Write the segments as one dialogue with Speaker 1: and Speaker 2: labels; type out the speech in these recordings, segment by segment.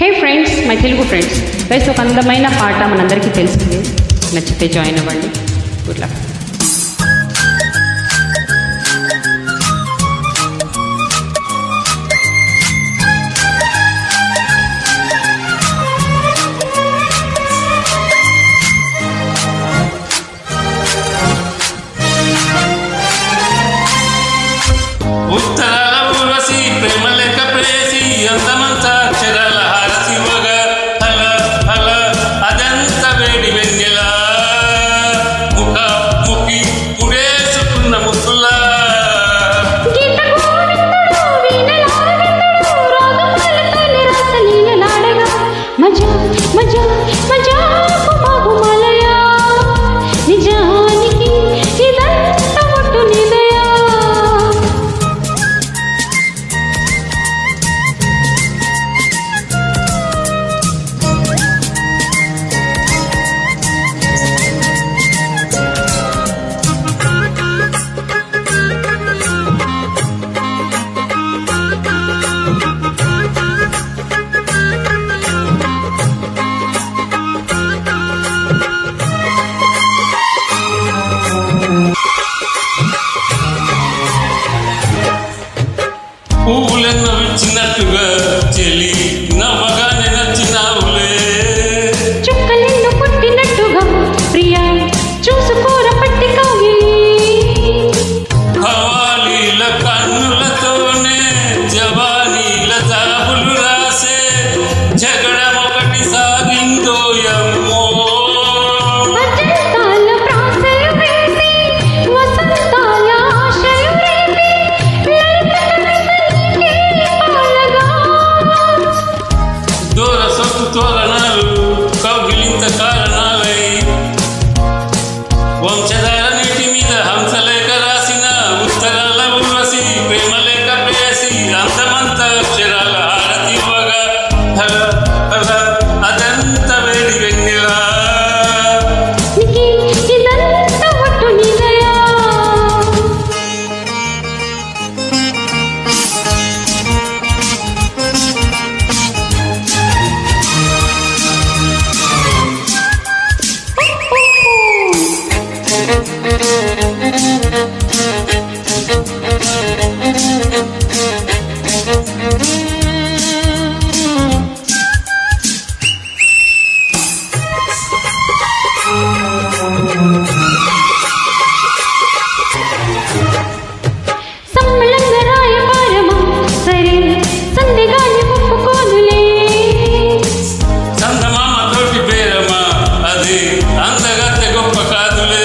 Speaker 1: Hey friends, my Telugu friends, guys ఒక అందమైన పాట మనందరికీ తెలిసిందే. నచ్చితే జాయిన్ అవ్వండి. Good luck.
Speaker 2: ఉత్తరాల ఊర్వశి ప్రేమ లెక్క ప్రేసి అందమంతా అక్షరాల హారసివగా హల హల అదంత వేడి వెన్నెలా ముఖ ముఖి పుడేసుకున్న ముద్దులా
Speaker 1: మజా మజా మజా కుమాగుమలయా నిజానికి ఇదంతా ఒట్టు నిలయా.
Speaker 2: పువ్వులను విచ్చినట్టుగా చెలి నవ్వగానే నచ్చినావులే.
Speaker 1: చుక్కలెన్ను పుట్టినట్టుగా ప్రియా చూసుకోర పట్టి కౌగిలి.
Speaker 2: హవాలీల కన్నులతోనే జవానీల జాబులు రాసే జగడం ఒకటి సాగిందోయమ్మో.
Speaker 1: అజంతాల ప్రాసలు వేసి వసంతాల ఆశలు రేపి
Speaker 2: దూర సొత్తు తోరణాలు కౌగిలింత కారణాలై వంశధార నీటి మీద హంసలేఖ రాసిన ఉత్తరాల ఊర్వశి ప్రేమ లేఖ ప్రేయసి అందమంతా అక్షరాల హారతివ్వగా హల హల అదంత వేడి వెన్నెలా
Speaker 1: ఇదంతా ఒట్టు నిలయా. సమ్మలంగా రాయబారమా సరే సందెగాలి ఒప్పుకోనులే.
Speaker 2: చందమామ తోటి పేరమా అది అందగత్తె గొప్ప కాదులే.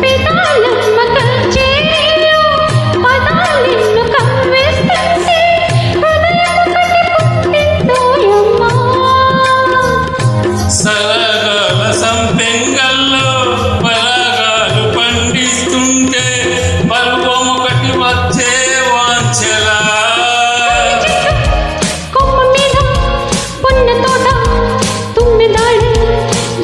Speaker 1: పితాలమ్మ కంచేలో పదాలెన్ను కవ్వేస్తుంటే హృదయం ఒకటి పుట్టిందోయమ్మా.
Speaker 2: సరగాల సంపెంగల్లో పరాగాలు పండిస్తుంటే పలువొమొకటి వచ్చే వాంఛలా.
Speaker 1: కొమ్మ మీద పున్న తోట తుమ్మెదాడు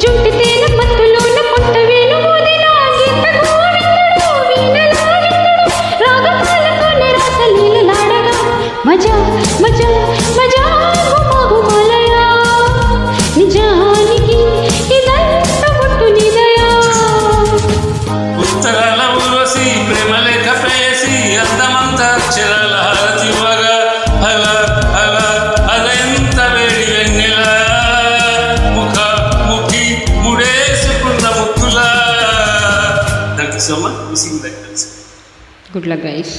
Speaker 1: జుంటి తేన మత్తులోన కొత్త వేణు ఊదిన గీత గోవిందుడు వీణలాడిందుడు రాగమాలతోనే రాసలీలలాడగా మజా మజా మజా గుమగుమలయా నిజానికి ఇదంతా ఒట్టు నిలయా.
Speaker 2: ఉత్తరాల ఊర్వశి ప్రేమ లేఖ ప్రేయసి అందమంతా అక్షరాల హారతివ్వగా హల హల అదెంత వేడి వెన్నెలా ముఖ ముఖి ముడేసుకున్న ముక్కులా. Thank you so much.
Speaker 1: Good luck guys.